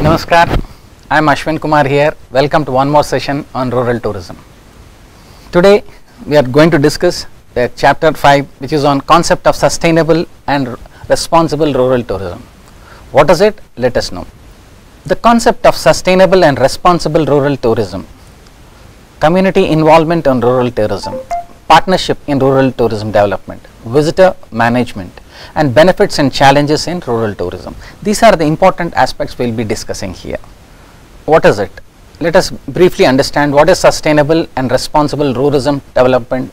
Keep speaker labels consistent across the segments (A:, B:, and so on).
A: Namaskar, I am Ashwin Kumar here. Welcome to one more session on rural tourism. Today we are going to discuss the chapter 5, which is on concept of sustainable and responsible rural tourism. What is it? Let us know. The concept of sustainable and responsible rural tourism, community involvement in rural tourism, partnership in rural tourism development, visitor management, and benefits and challenges in rural tourism. These are the important aspects we will be discussing here. What is it? Let us briefly understand what is sustainable and responsible tourism development.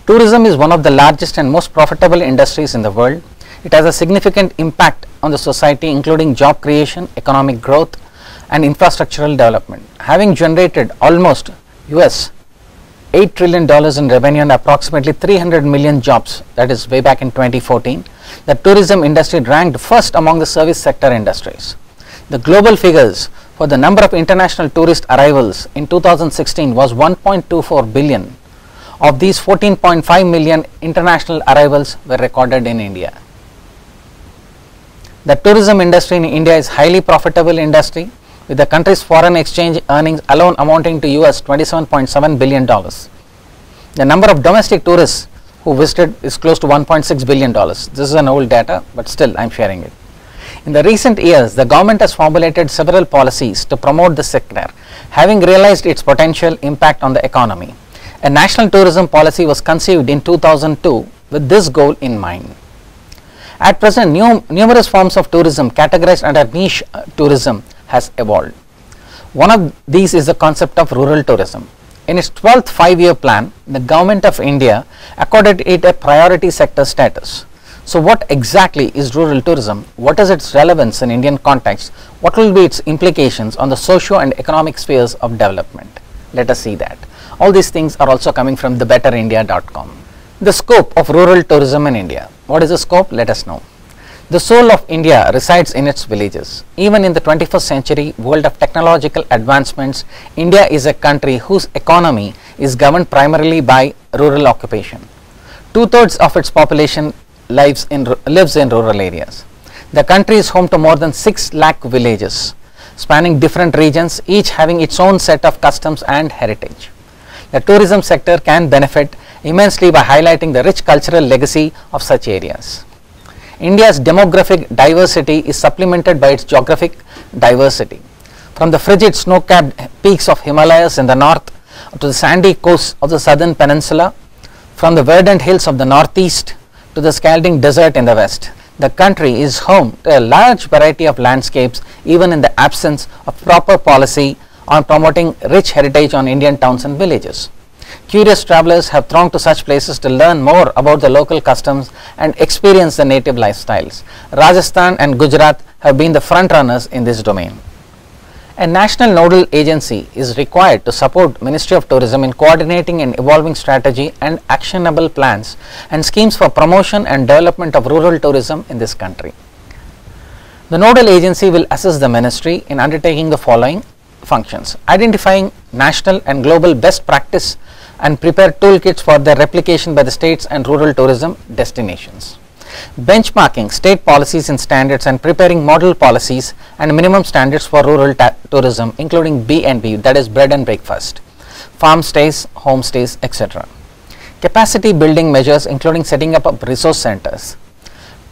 A: Tourism is one of the largest and most profitable industries in the world. It has a significant impact on the society, including job creation, economic growth, and infrastructural development. Having generated almost US $8 trillion in revenue and approximately 300 million jobs, that is way back in 2014, the tourism industry ranked first among the service sector industries. The global figures for the number of international tourist arrivals in 2016 was 1.24 billion. Of these, 14.5 million international arrivals were recorded in India. The tourism industry in India is highly profitable industry, with the country's foreign exchange earnings alone amounting to US $27.7 billion. The number of domestic tourists who visited is close to $1.6 billion. This is an old data, but still I am sharing it. In the recent years, the government has formulated several policies to promote the sector, having realized its potential impact on the economy. A national tourism policy was conceived in 2002 with this goal in mind. At present, numerous forms of tourism categorized under niche tourism has evolved. One of these is the concept of rural tourism. In its 12th 5-year plan, the Government of India accorded it a priority sector status. So what exactly is rural tourism? What is its relevance in Indian context? What will be its implications on the socio and economic spheres of development? Let us see that. All these things are also coming from thebetterindia.com. The scope of rural tourism in India. What is the scope? Let us know. The soul of India resides in its villages. Even in the 21st century world of technological advancements, India is a country whose economy is governed primarily by rural occupation. 2/3 of its population lives in rural areas. The country is home to more than 6 lakh villages, spanning different regions, each having its own set of customs and heritage. The tourism sector can benefit immensely by highlighting the rich cultural legacy of such areas. India's demographic diversity is supplemented by its geographic diversity. From the frigid snow-capped peaks of Himalayas in the north to the sandy coasts of the southern peninsula, from the verdant hills of the northeast to the scalding desert in the west, the country is home to a large variety of landscapes, even in the absence of proper policy on promoting rich heritage on Indian towns and villages. Curious travelers have thronged to such places to learn more about the local customs and experience the native lifestyles. Rajasthan and Gujarat have been the front runners in this domain. A national nodal agency is required to support Ministry of Tourism in coordinating and evolving strategy and actionable plans and schemes for promotion and development of rural tourism in this country. The nodal agency will assist the ministry in undertaking the following functions: identifying national and global best practice and prepare toolkits for their replication by the states and rural tourism destinations; benchmarking state policies and standards and preparing model policies and minimum standards for rural tourism, including B&B, that is bread and breakfast, farm stays, home stays, etc. Capacity building measures, including setting up of resource centers;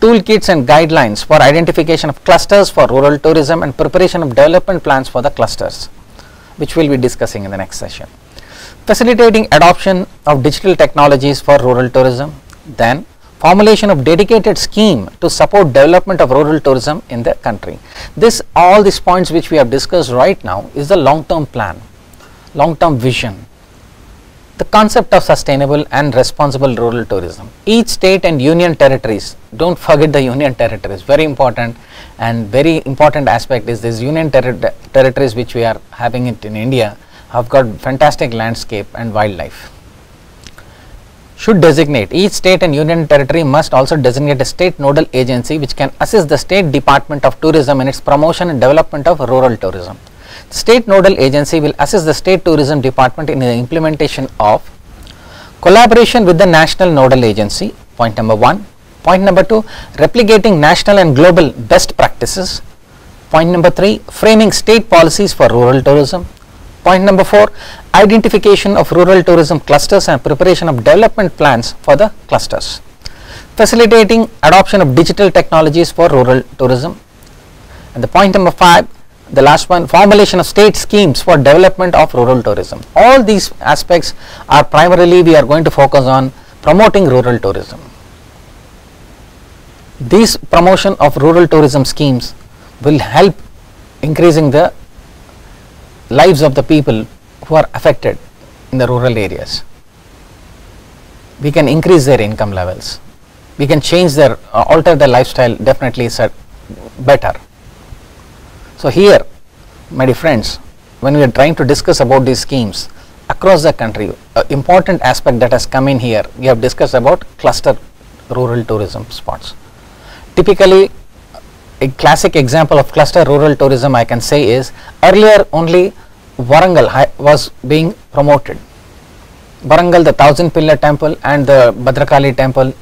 A: toolkits and guidelines for identification of clusters for rural tourism and preparation of development plans for the clusters, which we will be discussing in the next session; facilitating adoption of digital technologies for rural tourism; then formulation of dedicated scheme to support development of rural tourism in the country. All these points which we have discussed right now is the long-term plan, long-term vision. The concept of sustainable and responsible rural tourism. Each state and union territories, don't forget the union territories, very important, and very important aspect is this union territories which we are having it in India have got fantastic landscape and wildlife. Should designate, each state and union territory must also designate a state nodal agency which can assist the State Department of Tourism in its promotion and development of rural tourism. The state nodal agency will assist the State Tourism Department in the implementation of collaboration with the national nodal agency, point number 1. Point number 2, replicating national and global best practices. Point number 3, framing state policies for rural tourism. Point number 4, identification of rural tourism clusters and preparation of development plans for the clusters. Facilitating adoption of digital technologies for rural tourism. And the point number 5, the last one, formulation of state schemes for development of rural tourism. All these aspects are primarily we are going to focus on promoting rural tourism. This promotion of rural tourism schemes will help increasing the lives of the people who are affected in the rural areas. We can increase their income levels. We can change their, alter their lifestyle definitely better. So here, my dear friends, when we are trying to discuss about these schemes across the country, an important aspect that has come in here, we have discussed about cluster rural tourism spots. Typically, a classic example of cluster rural tourism I can say is, earlier only Warangal was being promoted. Warangal, the 1000-pillar temple and the Bhadrakali temple,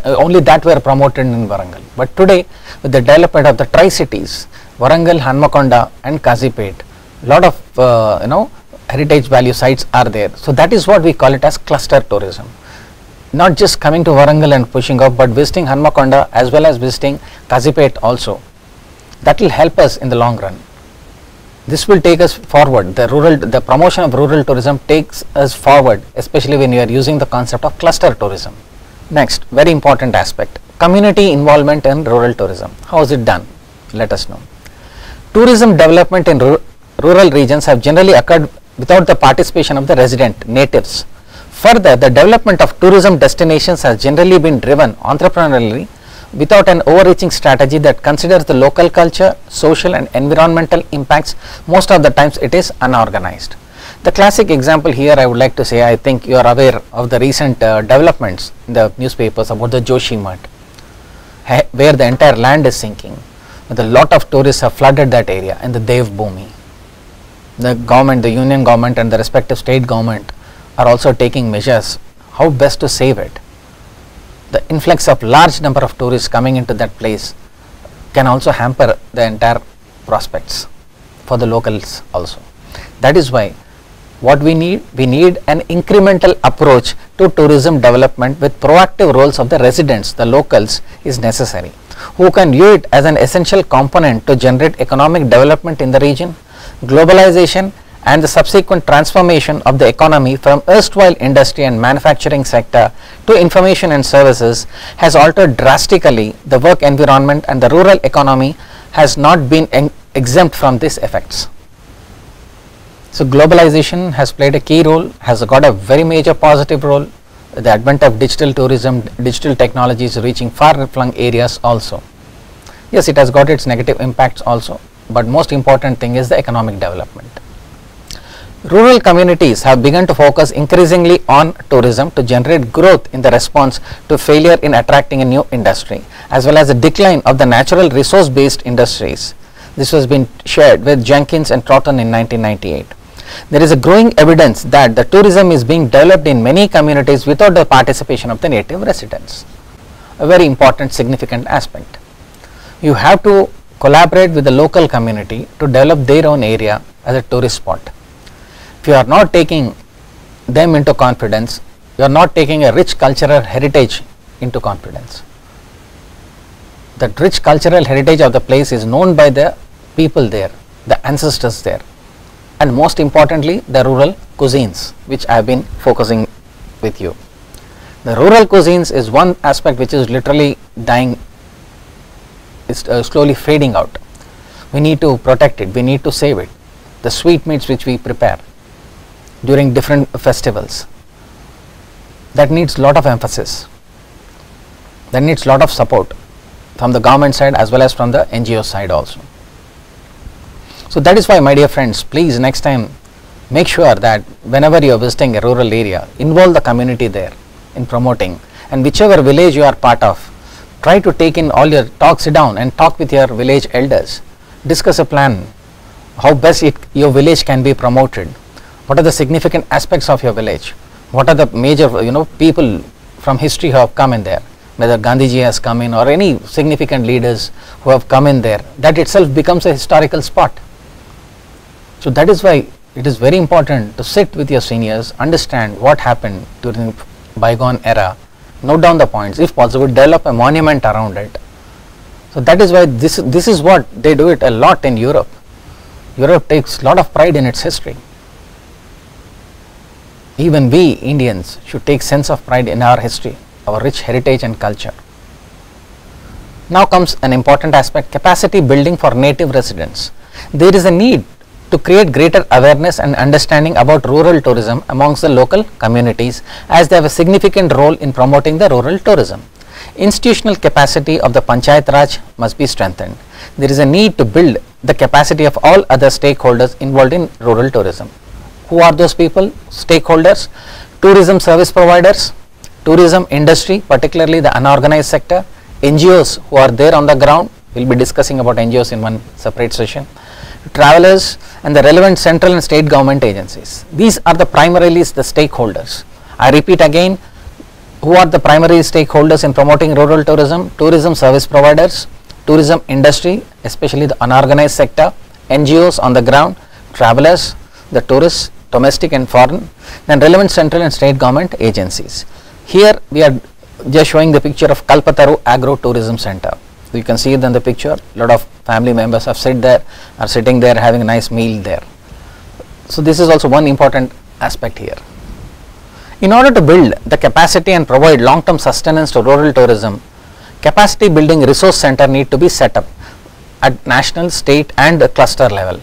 A: only that were promoted in Warangal. But today, with the development of the tri-cities, Warangal, Hanmakonda and Kazipet, lot of heritage value sites are there. So that is what we call it as cluster tourism. Not just coming to Warangal and pushing up, but visiting Hanmakonda as well as visiting Kazipet also. That will help us in the long run. This will take us forward. The promotion of rural tourism takes us forward, especially when you are using the concept of cluster tourism. Next, very important aspect, community involvement in rural tourism. How is it done? Let us know. Tourism development in rural regions have generally occurred without the participation of the resident natives. Further, the development of tourism destinations has generally been driven entrepreneurially without an overreaching strategy that considers the local culture, social and environmental impacts. Most of the times it is unorganized. The classic example here I would like to say, I think you are aware of the recent developments in the newspapers about the Joshimath, where the entire land is sinking. With a lot of tourists have flooded that area and the Dev Bhumi. The government, the union government and the respective state government are also taking measures how best to save it. The influx of large number of tourists coming into that place can also hamper the entire prospects for the locals also. That is why what we need an incremental approach to tourism development with proactive roles of the residents, the locals is necessary, who can view it as an essential component to generate economic development in the region. Globalization and the subsequent transformation of the economy from erstwhile industry and manufacturing sector to information and services has altered drastically the work environment, and the rural economy has not been exempt from these effects. So globalization has played a key role, has got a very major positive role. The advent of digital tourism, digital technologies reaching far-flung areas also. Yes, it has got its negative impacts also, but most important thing is the economic development. Rural communities have begun to focus increasingly on tourism to generate growth in the response to failure in attracting a new industry, as well as the decline of the natural resource-based industries. This has been shared with Jenkins and Troughton in 1998. There is a growing evidence that the tourism is being developed in many communities without the participation of the native residents. A very important, significant aspect. You have to collaborate with the local community to develop their own area as a tourist spot. If you are not taking them into confidence, you are not taking a rich cultural heritage into confidence. That rich cultural heritage of the place is known by the people there, the ancestors there, and most importantly the rural cuisines, which I have been focusing with you. The rural cuisines is one aspect which is literally dying, is slowly fading out. We need to protect it, we need to save it. The sweetmeats which we prepare during different festivals, that needs lot of emphasis, that needs lot of support from the government side as well as from the NGO side also. So that is why, my dear friends, please next time make sure that whenever you are visiting a rural area, involve the community there in promoting, and whichever village you are part of, try to take in all your sit down and talk with your village elders, discuss a plan, how best your village can be promoted, what are the significant aspects of your village, what are the major people from history who have come in there, whether Gandhiji has come in or any significant leaders who have come in there, that itself becomes a historical spot. So that is why it is very important to sit with your seniors, understand what happened during bygone era, note down the points, if possible develop a monument around it. So that is why this is what they do it a lot in Europe. Europe takes a lot of pride in its history. Even we Indians should take sense of pride in our history, our rich heritage and culture. Now comes an important aspect, capacity building for native residents. There is a need to create greater awareness and understanding about rural tourism amongst the local communities, as they have a significant role in promoting the rural tourism. Institutional capacity of the Panchayat Raj must be strengthened. There is a need to build the capacity of all other stakeholders involved in rural tourism. Who are those people? Stakeholders, tourism service providers, tourism industry, particularly the unorganized sector, NGOs who are there on the ground. We will be discussing about NGOs in one separate session, travelers, and the relevant central and state government agencies. These are the primarily the stakeholders. I repeat again, who are the primary stakeholders in promoting rural tourism? Tourism service providers, tourism industry, especially the unorganized sector, NGOs on the ground, travelers, the tourists, domestic and foreign, then relevant central and state government agencies. Here we are just showing the picture of Kalpataru Agro Tourism Center. You can see it in the picture. A lot of family members are sitting there having a nice meal there. So this is also one important aspect here. In order to build the capacity and provide long-term sustenance to rural tourism, capacity building resource center need to be set up at national, state and cluster level.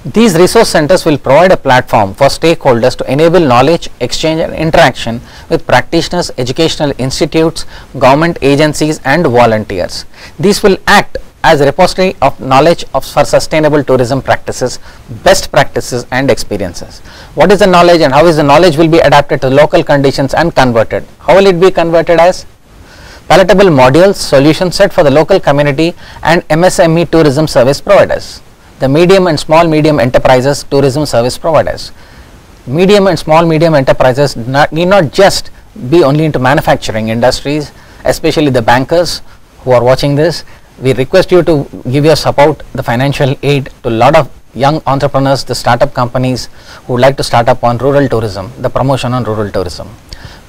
A: These resource centers will provide a platform for stakeholders to enable knowledge exchange and interaction with practitioners, educational institutes, government agencies and volunteers. These will act as a repository of knowledge for sustainable tourism practices, best practices and experiences. What is the knowledge and how is the knowledge will be adapted to local conditions and converted? How will it be converted? As palatable modules, solution set for the local community and MSME tourism service providers. The medium and small medium enterprises tourism service providers. Medium and small medium enterprises need not just be only into manufacturing industries, especially the bankers who are watching this. We request you to give your support, the financial aid to a lot of young entrepreneurs, the startup companies who would like to start up on rural tourism, the promotion on rural tourism.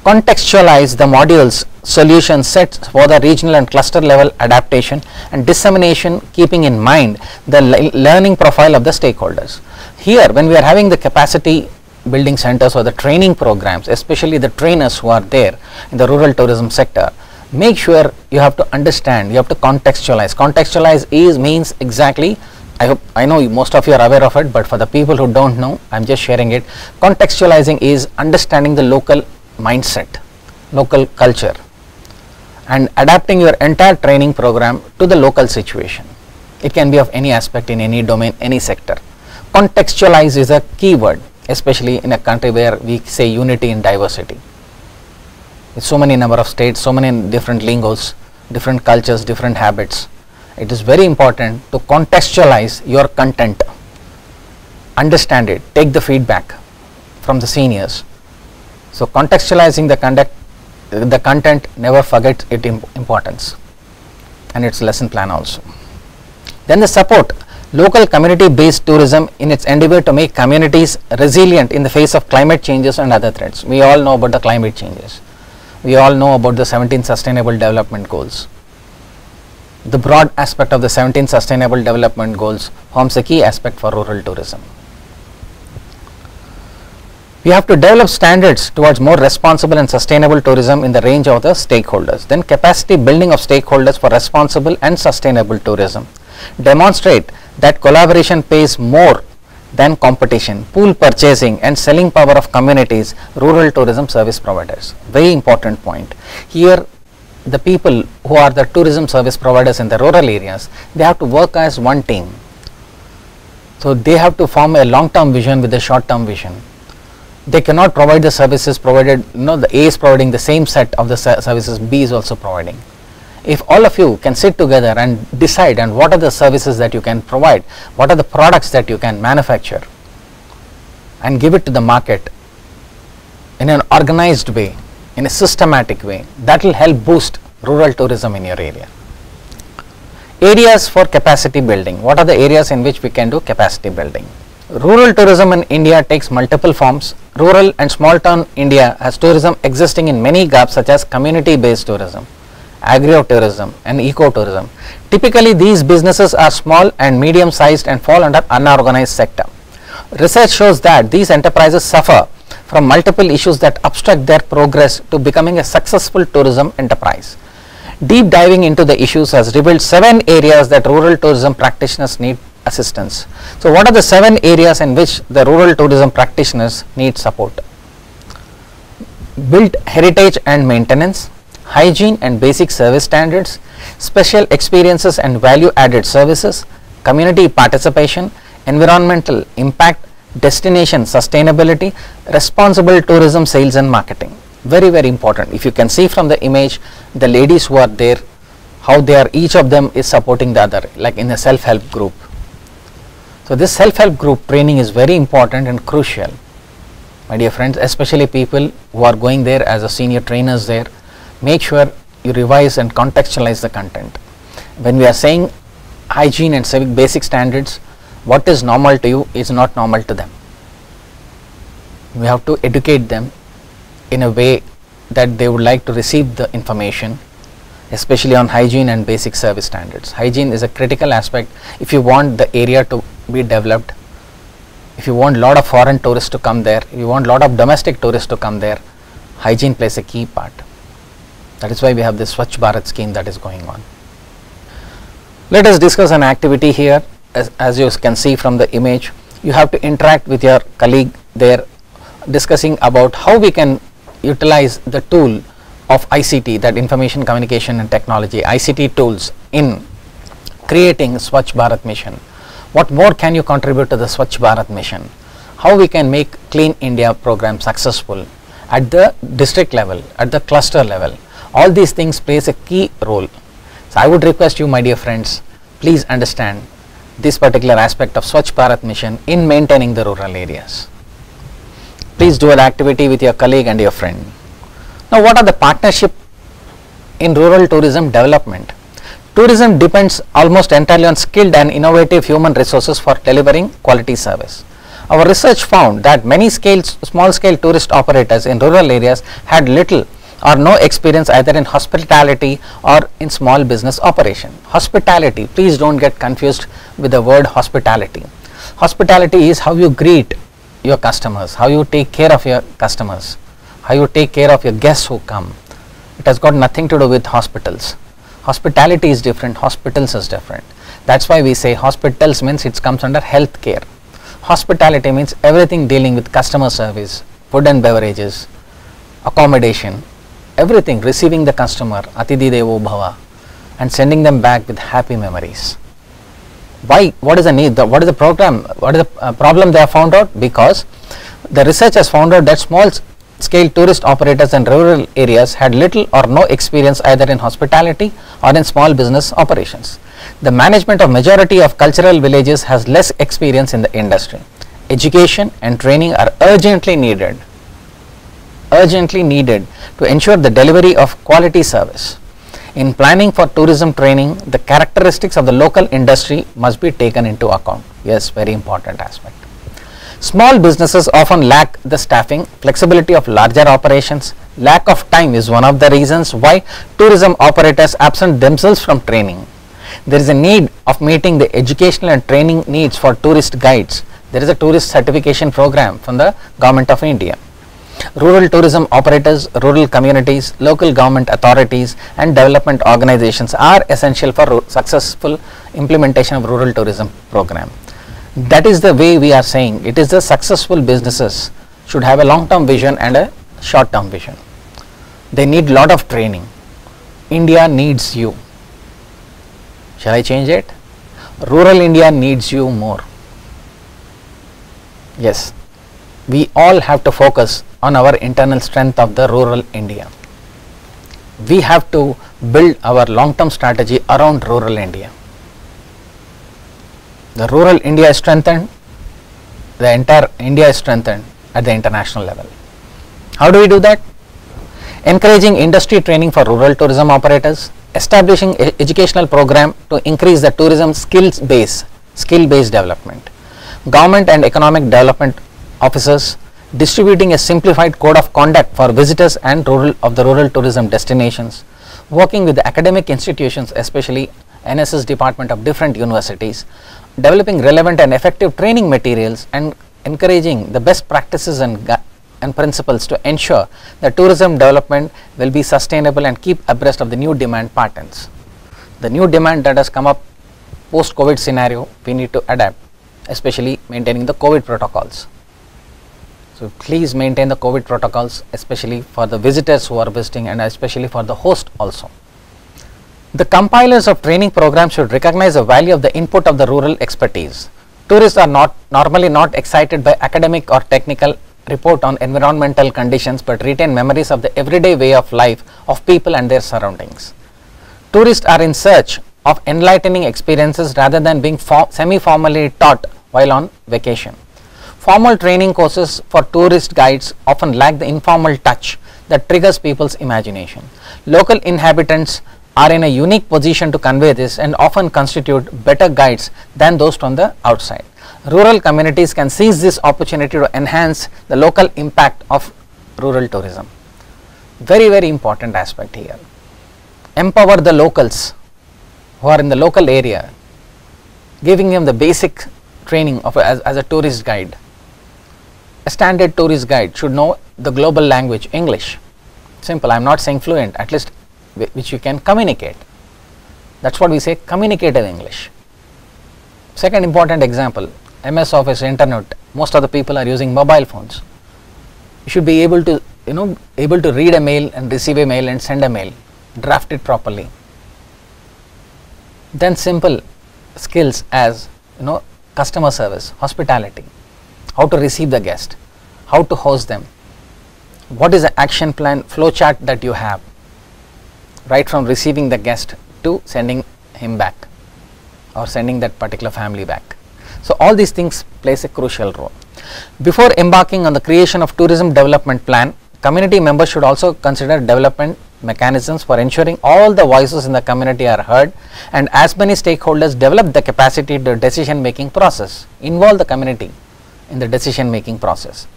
A: Contextualize the modules, solution sets for the regional and cluster level adaptation and dissemination, keeping in mind the learning profile of the stakeholders. Here, when we are having the capacity building centers or the training programs, especially the trainers who are there in the rural tourism sector, make sure you have to understand, you have to contextualize. Contextualize means exactly, I know most of you are aware of it, but for the people who don't know, I am just sharing it. Contextualizing is understanding the local mindset, local culture, and adapting your entire training program to the local situation. It can be of any aspect in any domain, any sector. Contextualize is a key word, especially in a country where we say unity in diversity. With so many number of states, so many different lingos, different cultures, different habits. It is very important to contextualize your content, understand it, take the feedback from the seniors. So contextualizing the content, never forget its importance and its lesson plan also. Then the support local community based tourism in its endeavor to make communities resilient in the face of climate changes and other threats. We all know about the climate changes. We all know about the 17 Sustainable Development Goals. The broad aspect of the 17 Sustainable Development Goals forms a key aspect for rural tourism. We have to develop standards towards more responsible and sustainable tourism in the range of the stakeholders. Then capacity building of stakeholders for responsible and sustainable tourism. Demonstrate that collaboration pays more than competition. Pool purchasing and selling power of communities, rural tourism service providers. Very important point. Here the people who are the tourism service providers in the rural areas, they have to work as one team. So they have to form a long-term vision with a short-term vision. They cannot provide the services provided, the A is providing the same set of the services B is also providing. If all of you can sit together and decide and what are the services that you can provide, what are the products that you can manufacture and give it to the market in an organized way, in a systematic way. That will help boost rural tourism in your area. Areas for capacity building. What are the areas in which we can do capacity building? Rural tourism in India takes multiple forms. Rural and small town India has tourism existing in many gaps such as community based tourism, agro-tourism and eco-tourism. Typically these businesses are small and medium sized and fall under unorganized sector. Research shows that these enterprises suffer from multiple issues that obstruct their progress to becoming a successful tourism enterprise. Deep diving into the issues has revealed 7 areas that rural tourism practitioners need assistance. So what are the 7 areas in which the rural tourism practitioners need support? Built heritage and maintenance, hygiene and basic service standards, special experiences and value added services, community participation, environmental impact, destination sustainability, responsible tourism sales and marketing. Very, very important. If you can see from the image, the ladies who are there, how they are, each of them is supporting the other, like in a self-help group. So this self-help group training is very important and crucial, my dear friends, especially people who are going there as a senior trainers there. Make sure you revise and contextualize the content. When we are saying hygiene and civic basic standards, what is normal to you is not normal to them. We have to educate them in a way that they would like to receive the information, especially on hygiene and basic service standards. Hygiene is a critical aspect if you want the area to be developed. If you want a lot of foreign tourists to come there, if you want a lot of domestic tourists to come there, hygiene plays a key part. That is why we have this Swachh Bharat scheme that is going on. Let us discuss an activity here. As you can see from the image, you have to interact with your colleague there, discussing about how we can utilize the tool of ICT, that information communication and technology, ICT tools, in creating Swachh Bharat mission. What more can you contribute to the Swachh Bharat mission? How we can make Clean India program successful at the district level, at the cluster level. All these things plays a key role. So I would request you, my dear friends, please understand this particular aspect of Swachh Bharat mission in maintaining the rural areas. Please do an activity with your colleague and your friend. Now, what are the partnership in rural tourism development? Tourism depends almost entirely on skilled and innovative human resources for delivering quality service. Our research found that many small scale tourist operators in rural areas had little or no experience either in hospitality or in small business operation. Hospitality, please don't get confused with the word hospitality. Hospitality is how you greet your customers, how you take care of your customers, how you take care of your guests who come. It has got nothing to do with hospitals. Hospitality is different, hospitals is different. That's why we say hospitals means it comes under health care. Hospitality means everything dealing with customer service, food and beverages, accommodation, everything, receiving the customer, Atidhi Devo Bhava, and sending them back with happy memories. Why? What is the need? What is the program? What is the problem they have found out? Because the research has found out that small scale tourist operators in rural areas had little or no experience either in hospitality or in small business operations. The management of majority of cultural villages has less experience in the industry. Education and training are urgently needed to ensure the delivery of quality service. In planning for tourism training, the characteristics of the local industry must be taken into account. Yes, very important aspect. Small businesses often lack the staffing, flexibility of larger operations. Lack of time is one of the reasons why tourism operators absent themselves from training. There is a need of meeting the educational and training needs for tourist guides. There is a tourist certification program from the Government of India. Rural tourism operators, rural communities, local government authorities and development organizations are essential for successful implementation of rural tourism program. That is the way we are saying it is the successful businesses should have a long-term vision and a short-term vision. They need lot of training. India needs you. Shall I change it? Rural India needs you more. Yes, we all have to focus on our internal strength of the rural India. We have to build our long-term strategy around rural India. The rural India is strengthened, the entire India is strengthened at the international level. How do we do that? encouraging industry training for rural tourism operators, establishing educational program to increase the tourism skill-based development, government and economic development officers distributing a simplified code of conduct for visitors and rural tourism destinations, working with the academic institutions, especially NSS department of different universities, developing relevant and effective training materials and encouraging the best practices and principles to ensure that tourism development will be sustainable and keep abreast of the new demand patterns. The new demand that has come up post-COVID scenario, we need to adapt, especially maintaining the COVID protocols. So please maintain the COVID protocols, especially for the visitors who are visiting and especially for the host also. The compilers of training programs should recognize the value of the input of the rural expertise. Tourists are normally not excited by academic or technical report on environmental conditions, but retain memories of the everyday way of life of people and their surroundings. Tourists are in search of enlightening experiences rather than being semi-formally taught while on vacation. Formal training courses for tourist guides often lack the informal touch that triggers people's imagination. Local inhabitants are in a unique position to convey this and often constitute better guides than those from the outside. Rural communities can seize this opportunity to enhance the local impact of rural tourism. Very, very important aspect here. Empower the locals who are in the local area, giving them the basic training of as a tourist guide. A standard tourist guide should know the global language English. Simple, I am not saying fluent, at least which you can communicate. That is what we say, communicative English. Second important example, MS Office, internet, most of the people are using mobile phones. You should be able to read a mail and receive a mail and send a mail, draft it properly. Then simple skills as customer service, hospitality, how to receive the guest, how to host them, what is the action plan flow chart that you have, right from receiving the guest to sending him back or sending that particular family back. So all these things plays a crucial role. Before embarking on the creation of tourism development plan, community members should also consider development mechanisms for ensuring all the voices in the community are heard and as many stakeholders develop the capacity to decision making process, involve the community in the decision making process.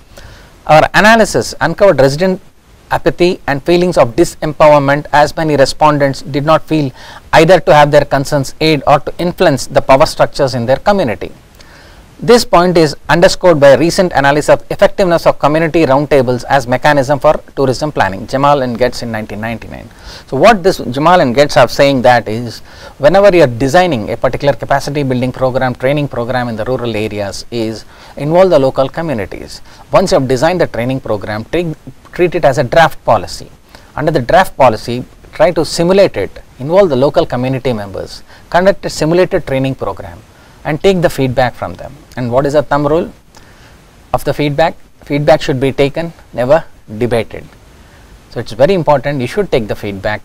A: Our analysis uncovered resident apathy and feelings of disempowerment as many respondents did not feel either to have their concerns aid or to influence the power structures in their community. This point is underscored by a recent analysis of effectiveness of community roundtables as mechanism for tourism planning, Jamal and Getz in 1999. So what this Jamal and Getz are saying that is, whenever you are designing a particular capacity building program, training program in the rural areas, is involve the local communities. Once you have designed the training program, treat it as a draft policy. Under the draft policy, try to simulate it, involve the local community members, conduct a simulated training program and take the feedback from them. And what is the thumb rule of the feedback? Feedback should be taken, never debated. So it is very important, you should take the feedback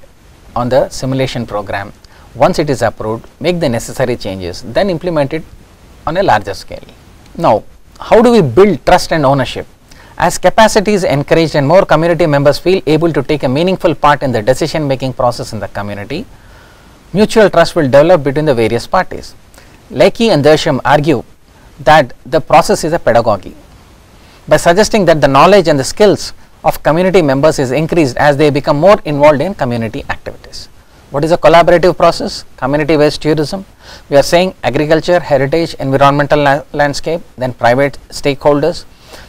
A: on the simulation program. Once it is approved, make the necessary changes, then implement it on a larger scale. Now, how do we build trust and ownership? As capacity is encouraged and more community members feel able to take a meaningful part in the decision making process in the community, mutual trust will develop between the various parties. Leakey and Dersham argue that the process is a pedagogy by suggesting that the knowledge and the skills of community members is increased as they become more involved in community activities. What is a collaborative process? Community based tourism. We are saying agriculture, heritage, environmental landscape, then private stakeholders,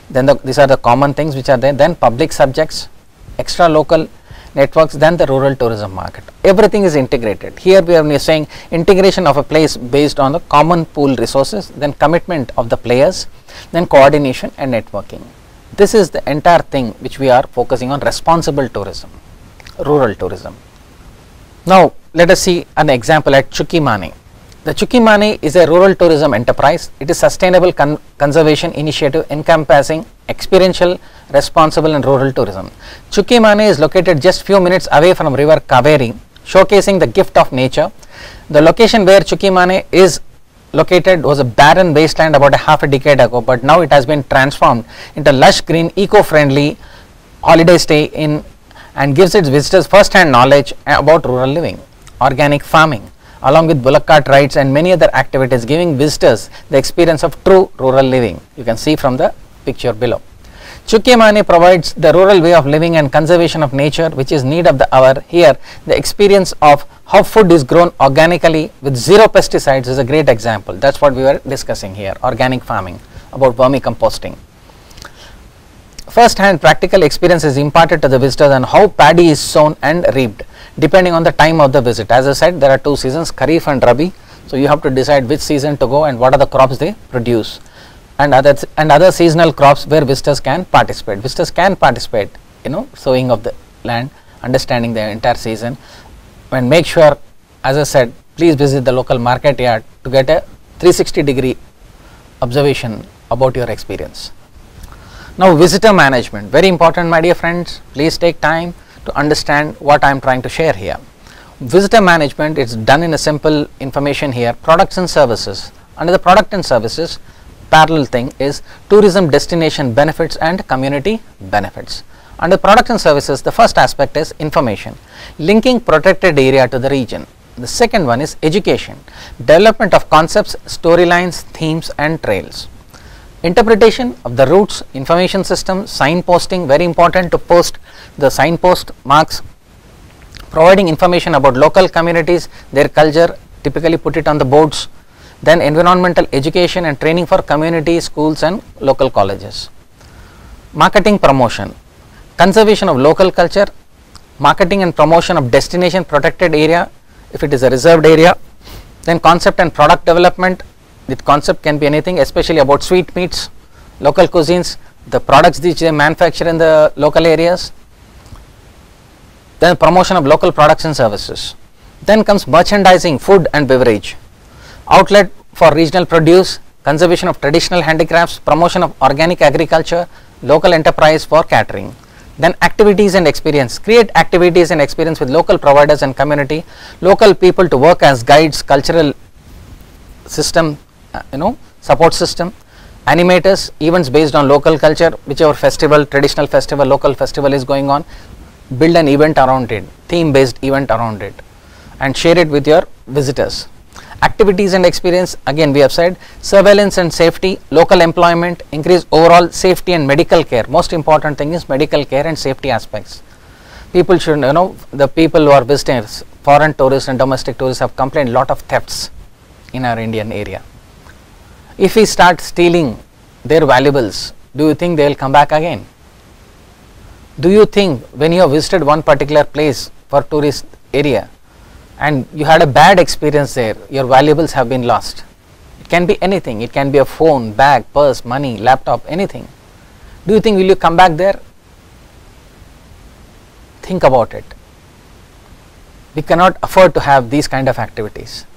A: then these are the common things which are there, then public subjects, extra local networks, then the rural tourism market. Everything is integrated. Here we are saying integration of a place based on the common pool resources, then commitment of the players, then coordination and networking. This is the entire thing which we are focusing on, responsible tourism, rural tourism. Now let us see an example at Chukimane. The Chukimane is a rural tourism enterprise. It is sustainable conservation initiative encompassing experiential, responsible and rural tourism. Chukimane is located just few minutes away from river Kaveri, showcasing the gift of nature. The location where Chukimane is located was a barren wasteland about a half a decade ago, but now it has been transformed into lush green, eco-friendly holiday stay in and gives its visitors first-hand knowledge about rural living, organic farming, along with bullock cart rides and many other activities, giving visitors the experience of true rural living. You can see from the picture below. Chukyamani provides the rural way of living and conservation of nature, which is need of the hour. Here, the experience of how food is grown organically with zero pesticides is a great example. That's what we were discussing here, organic farming, about vermicomposting. First-hand practical experience is imparted to the visitors on how paddy is sown and reaped, depending on the time of the visit. As I said, there are two seasons, Kharif and Rabi. So you have to decide which season to go and what are the crops they produce, and other seasonal crops where visitors can participate. Visitors can participate, sowing of the land, understanding the entire season, and make sure, as I said, please visit the local market yard to get a 360-degree observation about your experience. Now, visitor management, very important, my dear friends. Please take time to understand what I am trying to share here. Visitor management is done in a simple information here. Products and services. Under the product and services, parallel thing is tourism destination benefits and community benefits. Under product and services, the first aspect is information, linking protected area to the region. The second one is education, development of concepts, storylines, themes and trails. Interpretation of the routes, information system, signposting, very important to post the signpost marks, providing information about local communities, their culture, typically put it on the boards. Then environmental education and training for community, schools and local colleges. Marketing promotion, conservation of local culture, marketing and promotion of destination protected area if it is a reserved area. Then concept and product development. The concept can be anything, especially about sweet meats, local cuisines, the products which they manufacture in the local areas. Then promotion of local products and services. Then comes merchandising, food and beverage, outlet for regional produce, conservation of traditional handicrafts, promotion of organic agriculture, local enterprise for catering. Then activities and experience, create activities and experience with local providers and community, local people to work as guides, cultural system, support system, animators, events based on local culture, whichever festival, traditional festival, local festival is going on, build an event around it, theme based event around it, and share it with your visitors. Activities and experience, again we have said, surveillance and safety, local employment, increase overall safety and medical care. Most important thing is medical care and safety aspects. People should, the people who are visitors, foreign tourists and domestic tourists have complained a lot of thefts in our Indian area. If we start stealing their valuables, do you think they will come back again? Do you think when you have visited one particular place for tourist area and you had a bad experience there, your valuables have been lost? It can be anything. It can be a phone, bag, purse, money, laptop, anything. Do you think will you come back there? Think about it. We cannot afford to have these kind of activities,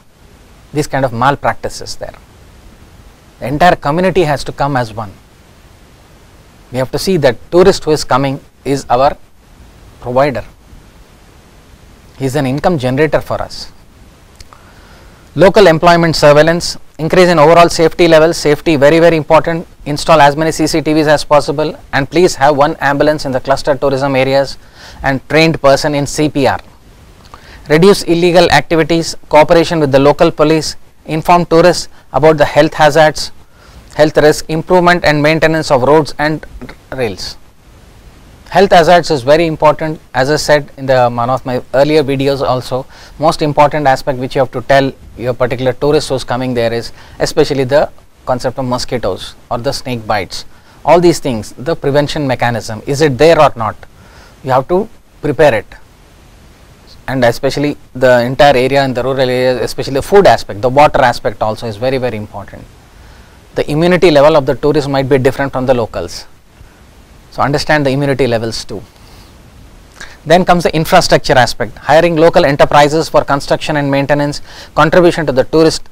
A: these kind of malpractices there. The entire community has to come as one. We have to see that tourist who is coming is our provider. He is an income generator for us. Local employment surveillance, increase in overall safety levels, safety very important, install as many CCTVs as possible, and please have one ambulance in the cluster tourism areas and trained person in CPR. Reduce illegal activities, cooperation with the local police, inform tourists about the health hazards, health risk, improvement and maintenance of roads and rails. Health hazards is very important, as I said in one of my earlier videos also. Most important aspect which you have to tell your particular tourist who is coming there is especially the concept of mosquitoes or the snake bites. All these things, the prevention mechanism, is it there or not? You have to prepare it. And especially the entire area in the rural areas, especially the food aspect, the water aspect also is very important. The immunity level of the tourists might be different from the locals. So understand the immunity levels too. Then comes the infrastructure aspect, hiring local enterprises for construction and maintenance, contribution to the tourist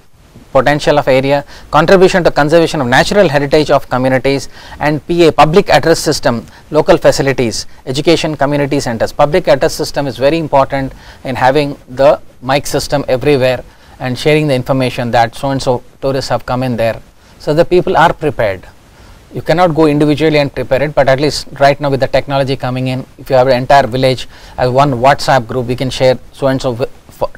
A: potential of area, contribution to conservation of natural heritage of communities, and PA, public address system, local facilities, education, community centers. Public address system is very important in having the mic system everywhere and sharing the information that so and so tourists have come in there. So the people are prepared. You cannot go individually and prepare it, but at least right now with the technology coming in, if you have an entire village as one WhatsApp group, we can share so and so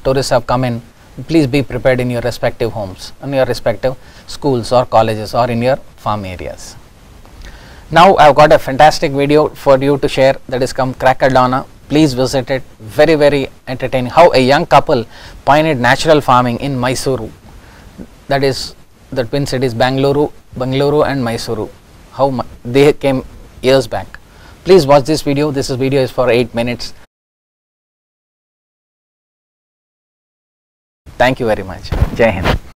A: tourists have come in. Please be prepared in your respective homes, in your respective schools or colleges or in your farm areas. Now I have got a fantastic video for you to share, that is come Crackerdonna. Please visit it. Very, very entertaining. How a young couple pioneered natural farming in Mysuru. That is the twin cities Bangalore and Mysuru. How they came years back. Please watch this video. This video is for 8 minutes. Thank you very much. Jai Hind.